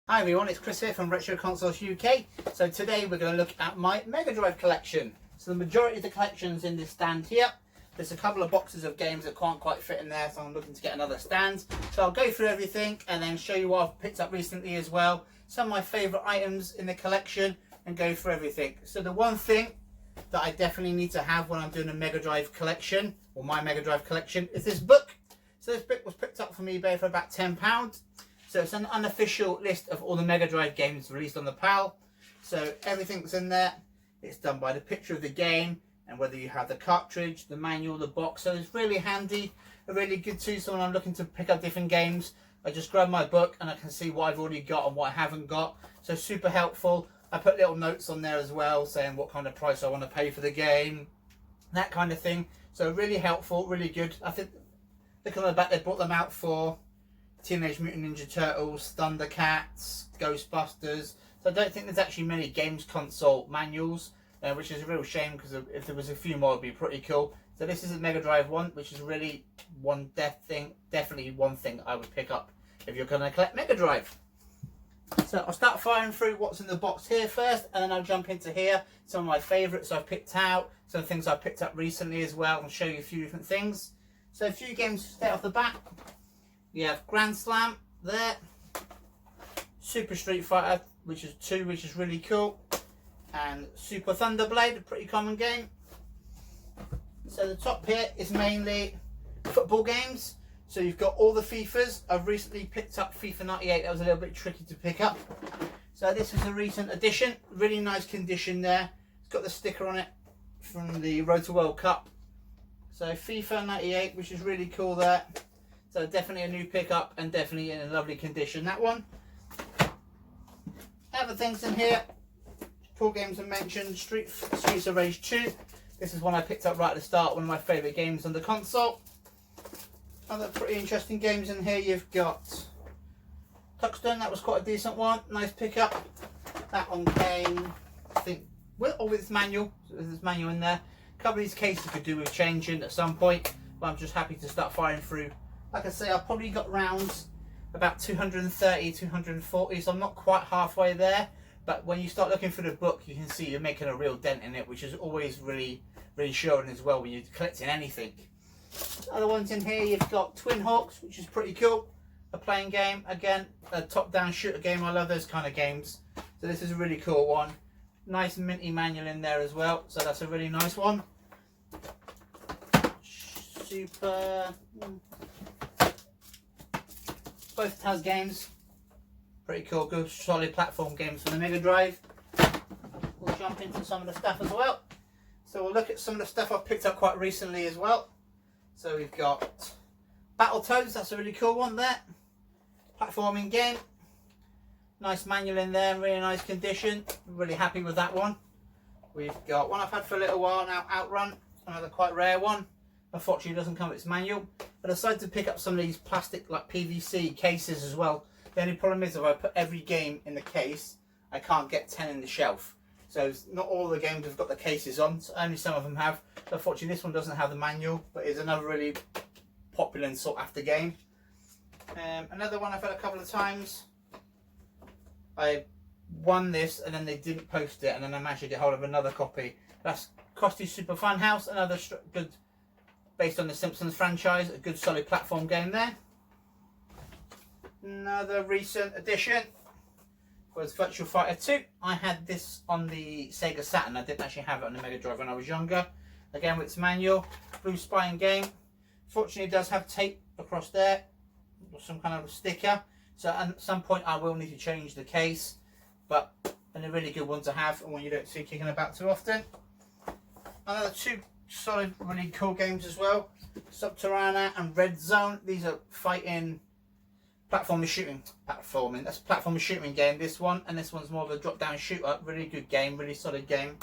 Hi everyone, it's Chris here from Retro Consoles UK. So today we're going to look at my Mega Drive collection. So the majority of the collection's in this stand here. There's a couple of boxes of games that can't quite fit in there, so I'm looking to get another stand. So I'll go through everything and then show you what I've picked up recently as well. Some of my favourite items in the collection and go through everything. So the one thing that I definitely need to have when I'm doing a Mega Drive collection, or my Mega Drive collection, is this book. So this book was picked up from eBay for about £10. So it's an unofficial list of all the Mega Drive games released on the PAL. So everything's in there. It's done by the picture of the game and whether you have the cartridge, the manual, the box. So it's really handy, a really good tool. So when I'm looking to pick up different games, I just grab my book and I can see what I've already got and what I haven't got. So super helpful. I put little notes on there as well saying what kind of price I want to pay for the game, that kind of thing. So really helpful, really good. I think look on the back, they brought them out for Teenage Mutant Ninja Turtles, Thundercats, Ghostbusters. So I don't think there's actually many games console manuals, which is a real shame because if there was a few more, it'd be pretty cool. So this is a Mega Drive one, which is really definitely one thing I would pick up if you're going to collect Mega Drive. So I'll start firing through what's in the box here first, and then I'll jump into here. Some of my favourites I've picked out, some things I've picked up recently as well, and show you a few different things. So a few games straight off the bat. You have Grand Slam there, Super Street Fighter, which is 2, which is really cool, and Super Thunderblade, a pretty common game. So the top here is mainly football games. So you've got all the FIFAs. I've recently picked up FIFA 98. That was a little bit tricky to pick up. So this is a recent addition. Really nice condition there. It's got the sticker on it from the Road to World Cup. So FIFA 98, which is really cool there. So definitely a new pickup and definitely in a lovely condition, that one. Other things in here, pool games I mentioned, Streets of Rage 2. This is one I picked up right at the start, one of my favourite games on the console. Other pretty interesting games in here, you've got Tuxton, that was quite a decent one, nice pickup. That one came, I think, with its manual, so there's this manual in there. A couple of these cases could do with changing at some point, but I'm just happy to start firing through. Like I say, I've probably got rounds about 230, 240, so I'm not quite halfway there. But when you start looking through the book, you can see you're making a real dent in it, which is always really reassuring as well when you're collecting anything. Other ones in here, you've got Twin Hawks, which is pretty cool. A playing game, again, a top-down shooter game. I love those kind of games. So this is a really cool one. Nice minty manual in there as well, so that's a really nice one. Both has games, pretty cool, good solid platform games for the Mega Drive. We'll jump into some of the stuff as well. So we'll look at some of the stuff I've picked up quite recently as well. So we've got Battletoads, that's a really cool one there. Platforming game, nice manual in there, really nice condition. Really happy with that one. We've got one I've had for a little while now, Outrun, another quite rare one. Unfortunately, it doesn't come with its manual. But I decided to pick up some of these plastic, like PVC cases as well. The only problem is if I put every game in the case, I can't get 10 in the shelf. So not all the games have got the cases on, so only some of them have. So unfortunately, this one doesn't have the manual, but it's another really popular and sought after game. Another one I've had a couple of times. I won this and then they didn't post it, and then I managed to get hold of another copy. That's Krusty's Super Fun House, another good, based on the Simpsons franchise, a good solid platform game there. Another recent addition was Virtua Fighter 2. I had this on the Sega Saturn. I didn't actually have it on the Mega Drive when I was younger. Again with its manual, blue spine game. Fortunately it does have tape across there, or some kind of sticker. So at some point I will need to change the case, but a really good one to have and one you don't see kicking about too often. Another two solid, really cool games as well. Subterranean and Red Zone. These are fighting, platforming platforming. That's a platforming shooting game. This one, and this one's more of a drop-down shooter. Really good game, really solid game.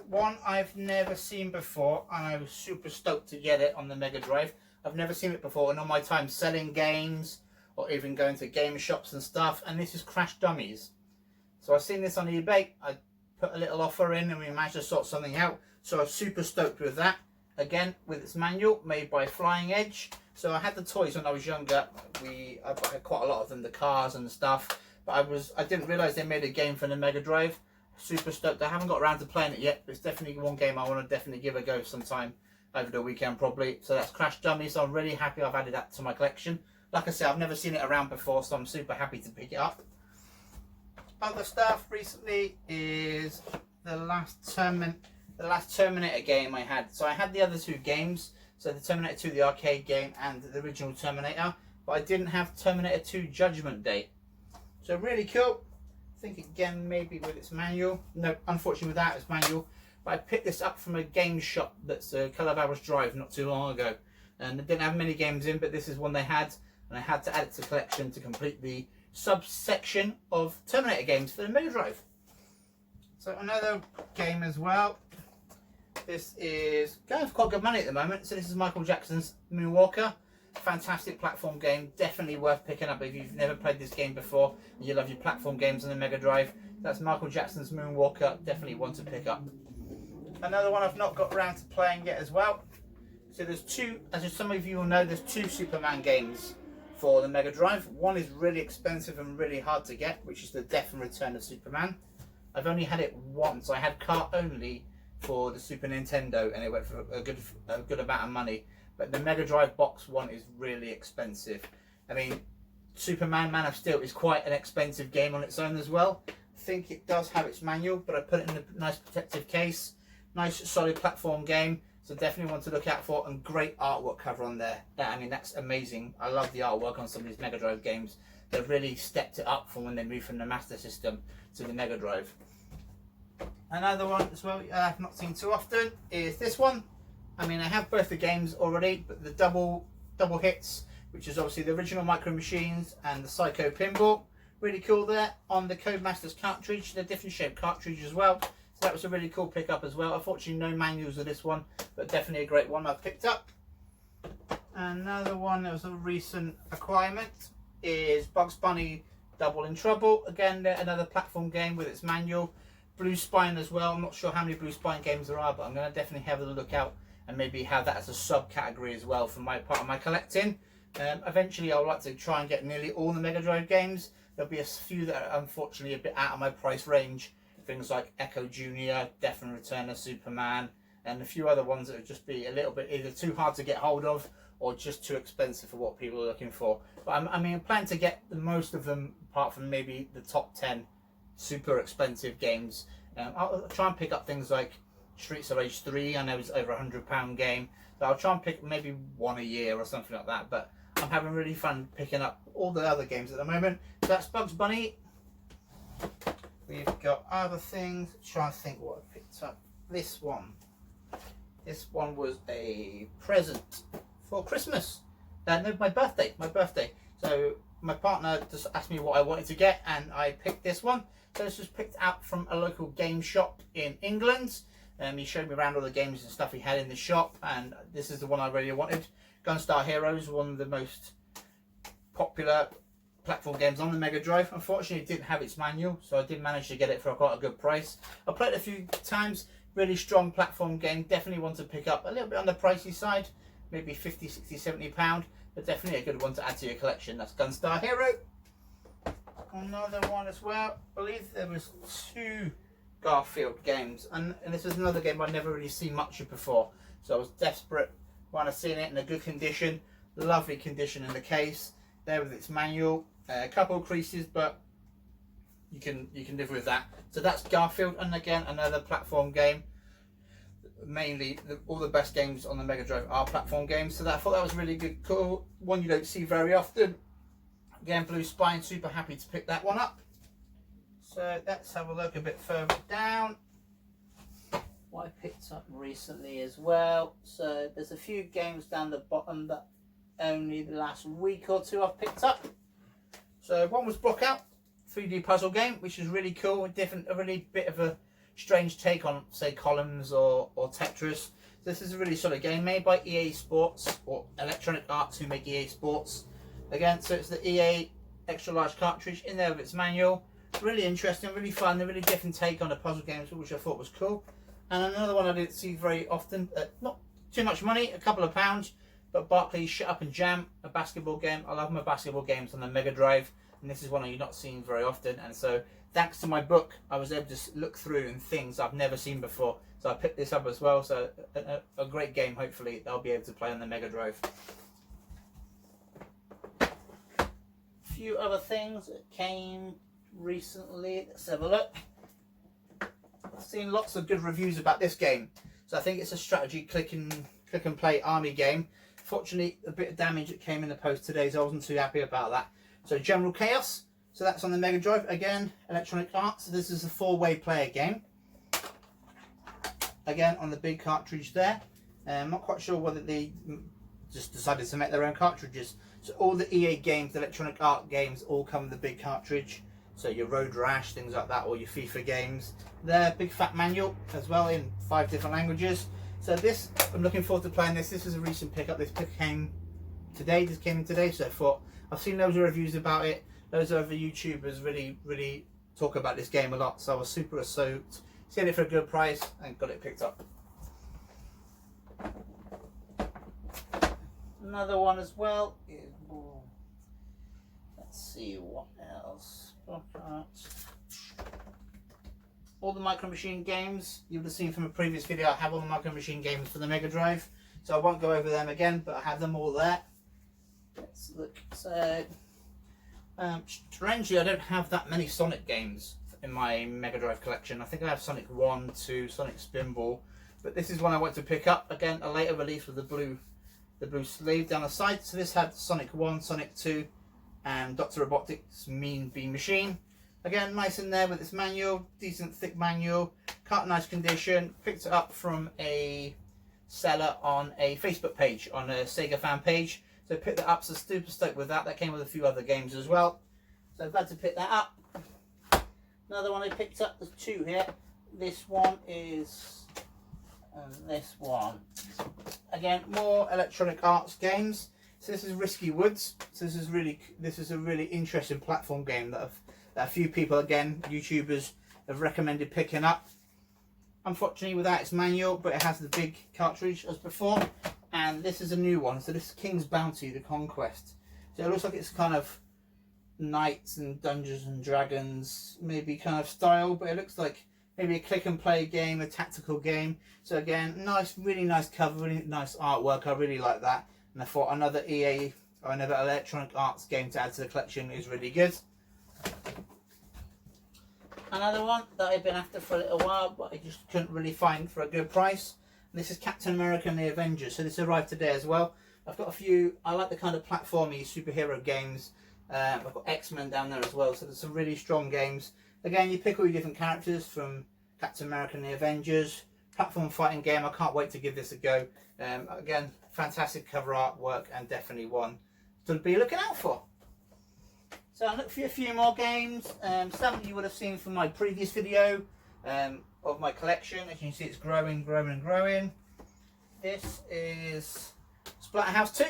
One I've never seen before, and I was super stoked to get it on the Mega Drive. I've never seen it before in all my time selling games or even going to game shops and stuff. And this is Crash Dummies. So I've seen this on eBay. I put a little offer in and we managed to sort something out. So I'm super stoked with that. Again, with its manual, made by Flying Edge. So I had the toys when I was younger. I had quite a lot of them, the cars and stuff. But I didn't realise they made a game for the Mega Drive. Super stoked. I haven't got around to playing it yet, but it's definitely one game I want to definitely give a go sometime over the weekend probably. So that's Crash Dummies. So I'm really happy I've added that to my collection. Like I said, I've never seen it around before, so I'm super happy to pick it up. Other stuff recently is the last Terminator game I had. So I had the other two games, so the Terminator 2, the arcade game, and the original Terminator, but I didn't have Terminator 2 Judgment Day. So really cool. I think again maybe with its manual. No, unfortunately without its manual. But I picked this up from a game shop that's a couple of hours drive not too long ago. And they didn't have many games in, but this is one they had, and I had to add it to the collection to complete the subsection of Terminator games for the Mega Drive. So another game as well. This is going for quite good money at the moment. So this is Michael Jackson's Moonwalker. Fantastic platform game, definitely worth picking up if you've never played this game before and you love your platform games on the Mega Drive. That's Michael Jackson's Moonwalker, definitely one to pick up. Another one I've not got around to playing yet as well. So there's two, as some of you will know, there's two Superman games for the Mega Drive. One is really expensive and really hard to get, which is the Death and Return of Superman. I've only had it once. I had cart only for the Super Nintendo and it went for a good amount of money. But the Mega Drive box one is really expensive. I mean, Superman Man of Steel is quite an expensive game on its own as well. I think it does have its manual, but I put it in a nice protective case. Nice solid platform game, so definitely one to look out for, and great artwork cover on there. I mean, that's amazing. I love the artwork on some of these Mega Drive games. They've really stepped it up from when they moved from the Master System to the Mega Drive. Another one as well I've not seen too often is this one. I mean, I have both the games already, but the double hits, which is obviously the original Micro Machines and the Psycho Pinball. Really cool there on the Codemasters cartridge, the different shaped cartridge as well. So that was a really cool pickup as well. Unfortunately, no manuals of this one, but definitely a great one I've picked up. Another one that was a recent acquirement is Bugs Bunny Double in Trouble. Again, another platform game with its manual. Blue Spine as well. I'm not sure how many Blue Spine games there are, but I'm going to definitely have a look out and maybe have that as a subcategory as well for my part of my collecting. Eventually, I would like to try and get nearly all the Mega Drive games. There'll be a few that are unfortunately a bit out of my price range. Things like Echo Jr., Death and Return of Superman, and a few other ones that would just be a little bit either too hard to get hold of or just too expensive for what people are looking for. But I mean, I plan to get the most of them, apart from maybe the top 10 super expensive games. I'll try and pick up things like Streets of Rage 3, I know it's over £100 game. So I'll try and pick maybe one a year or something like that. But I'm having really fun picking up all the other games at the moment. So that's Bugs Bunny. We've got other things. Trying to think what I picked up. This one. This one was a present for Christmas. No, my birthday. So my partner just asked me what I wanted to get, and I picked this one. So this was picked out from a local game shop in England. He showed me around all the games and stuff he had in the shop, and this is the one I really wanted. Gunstar Heroes, one of the most popular platform games on the Mega Drive. Unfortunately, it didn't have its manual, so I did manage to get it for quite a good price. I played it a few times. Really strong platform game. Definitely one to pick up. A little bit on the pricey side, maybe 50, 60, 70 pound, but definitely a good one to add to your collection. That's Gunstar Hero. Another one as well. I believe there was 2 Garfield games, and this is another game I'd never really seen much of before, so I was desperate when I seen it in a good condition. Lovely condition in the case there with its manual. A couple of creases, but you can live with that. So that's Garfield, and again another platform game. Mainly all the best games on the Mega Drive are platform games, so I thought that was really good, cool one you don't see very often. Again, Blue Spine, super happy to pick that one up. So let's have a look a bit further down. What I picked up recently as well. So there's a few games down the bottom that only the last week or two I've picked up. So one was Blockout, 3D puzzle game, which is really cool and different, a really bit of a strange take on, say, Columns or Tetris. This is a really solid game made by EA Sports, or Electronic Arts, who make EA Sports. Again, so it's the EA extra large cartridge in there with its manual. Really interesting, really fun, a really different take on the puzzle games, which I thought was cool. And another one I didn't see very often, not too much money, a couple of pounds, But Barclays Shut Up and Jam, a basketball game. I love my basketball games on the Mega Drive, and this is one you're not seeing very often. And so, thanks to my book, I was able to look through and things I've never seen before. So I picked this up as well. So a great game. Hopefully, I'll be able to play on the Mega Drive. A few other things that came recently. Let's have a look. I've seen lots of good reviews about this game. So I think it's a strategy click and play army game. Fortunately, a bit of damage that came in the post today, so I wasn't too happy about that. So General Chaos, so that's on the Mega Drive. Again, Electronic Arts, so this is a 4-way player game. Again, on the big cartridge there. I'm not quite sure whether they just decided to make their own cartridges. So all the EA games, the Electronic Arts games, all come with the big cartridge. So your Road Rash, things like that, or your FIFA games. Their big fat manual as well in 5 different languages. So this, I'm looking forward to playing this. This is a recent pickup. This pick came today. This came in today. So I thought, I've seen loads of reviews about it. Loads of other YouTubers really talk about this game a lot. So I was super stoked. Seen it for a good price and got it picked up. Another one as well is, let's see what else. All the Micro Machine games you would have seen from a previous video. I have all the Micro Machine games for the Mega Drive, so I won't go over them again, but I have them all there. Let's look. So strangely, I don't have that many Sonic games in my Mega Drive collection. I think I have Sonic 1, 2, Sonic Spinball, but this is one I want to pick up. Again, a later release with the blue sleeve down the side. So this had Sonic 1, Sonic 2, and Dr. Robotnik's Mean Bean Machine. Again, nice in there with its manual, decent thick manual, cut nice condition. Picked it up from a seller on a Facebook page, on a Sega fan page. So picked that up, so super stoked with that. That came with a few other games as well. So glad to pick that up. Another one I picked up, there's 2 here. This one is, and this one. Again, more Electronic Arts games. So this is Risky Woods. So this is a really interesting platform game that a few people, again, YouTubers, have recommended picking up. Unfortunately, without its manual, but it has the big cartridge as before. And this is a new one. So this is King's Bounty: The Conquest. So it looks like it's kind of knights and Dungeons and Dragons, maybe kind of style, but it looks like maybe a click and play game, a tactical game. So again, nice, really nice cover, really nice artwork. I really like that. And I thought another EA or another Electronic Arts game to add to the collection is really good. Another one that I've been after for a little while, but I just couldn't really find for a good price. And this is Captain America and the Avengers. So this arrived today as well. I've got a few, I like the kind of platformy superhero games. I've got X-Men down there as well. So there's some really strong games. Again, you pick all your different characters from Captain America and the Avengers. Platform fighting game. I can't wait to give this a go. Again, fantastic cover artwork and definitely one to be looking out for. So I'll look for a few more games. Some you would have seen from my previous video of my collection. As you can see, it's growing. This is Splatterhouse 2.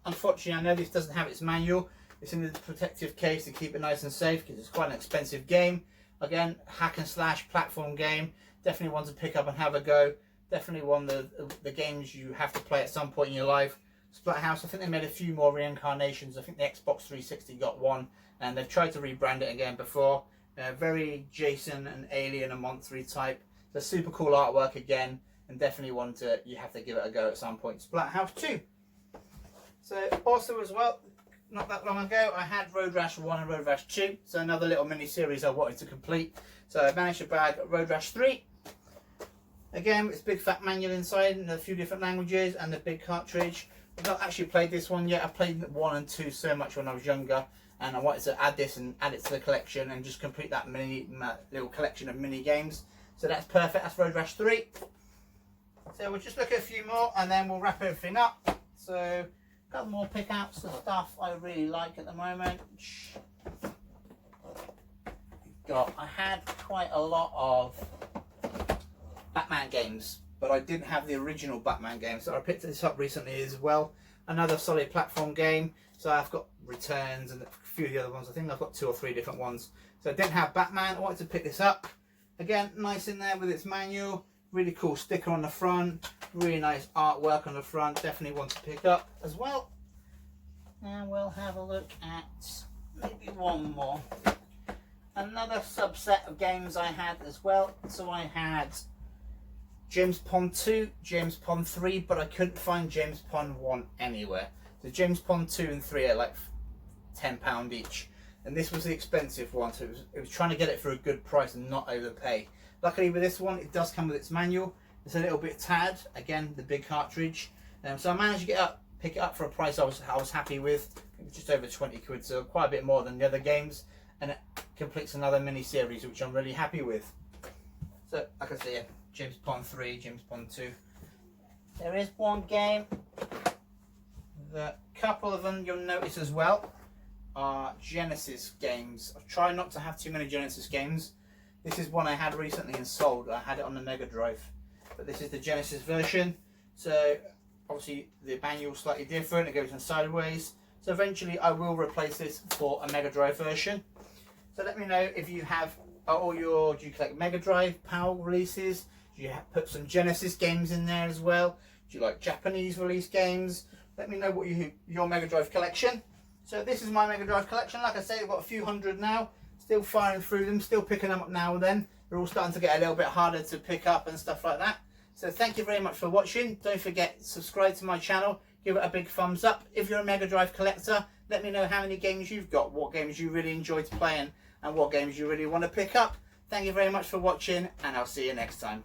Unfortunately, I know this doesn't have its manual. It's in the protective case to keep it nice and safe because it's quite an expensive game. Again, hack and slash platform game. Definitely one to pick up and have a go. Definitely one of the games you have to play at some point in your life. Splatterhouse, I think they made a few more reincarnations. I think the Xbox 360 got one, and they've tried to rebrand it again before. Very Jason and Alien and Monster type. So super cool artwork again, and definitely one to you have to give it a go at some point. Splatterhouse 2. So also as well, not that long ago, I had Road Rash 1 and Road Rash 2. So another little mini series I wanted to complete. So I managed to bag Road Rash 3. Again, it's big fat manual inside in a few different languages and the big cartridge. I've not actually played this one yet. I played 1 and 2 so much when I was younger, and I wanted to add this and add it to the collection and just complete that little collection of mini games. So that's perfect. That's Road Rash 3. So we'll just look at a few more and then we'll wrap everything up. So a couple more pick-outs of stuff I really like at the moment. I had quite a lot of Batman games, but I didn't have the original Batman game, so I picked this up recently as well. Another solid platform game. So I've got Returns and a few of the other ones. I think I've got 2 or 3 different ones. So I didn't have Batman. I wanted to pick this up. Again, nice in there with its manual. Really cool sticker on the front, really nice artwork on the front, definitely one to pick up as well. And we'll have a look at maybe one more. Another subset of games I had as well. So I had James Pond 2, James Pond 3, but I couldn't find James Pond 1 anywhere. So James Pond 2 and 3 are like £10 each. And this was the expensive one, so it was trying to get it for a good price and not overpay. Luckily with this one, it does come with its manual. It's a little bit tad, again, the big cartridge. So I managed to pick it up for a price I was happy with. It was just over 20 quid, so quite a bit more than the other games. And it completes another mini series, which I'm really happy with. So, like I say, James Pond 3, James Pond 2. There is one game. The couple of them you'll notice as well are Genesis games. I've tried not to have too many Genesis games. This is one I had recently and sold. I had it on the Mega Drive, but this is the Genesis version. So obviously the manual's slightly different, it goes in sideways. So eventually I will replace this for a Mega Drive version. So let me know if you have do you collect Mega Drive PAL releases? Do you put some Genesis games in there as well? Do you like Japanese release games? Let me know what your Mega Drive collection. So this is my Mega Drive collection. Like I say, I've got a few hundred now. Still firing through them, still picking them up now and then. They're all starting to get a little bit harder to pick up and stuff like that. So thank you very much for watching. Don't forget, subscribe to my channel. Give it a big thumbs up. If you're a Mega Drive collector, let me know how many games you've got, what games you really enjoyed playing, and what games you really want to pick up. Thank you very much for watching, and I'll see you next time.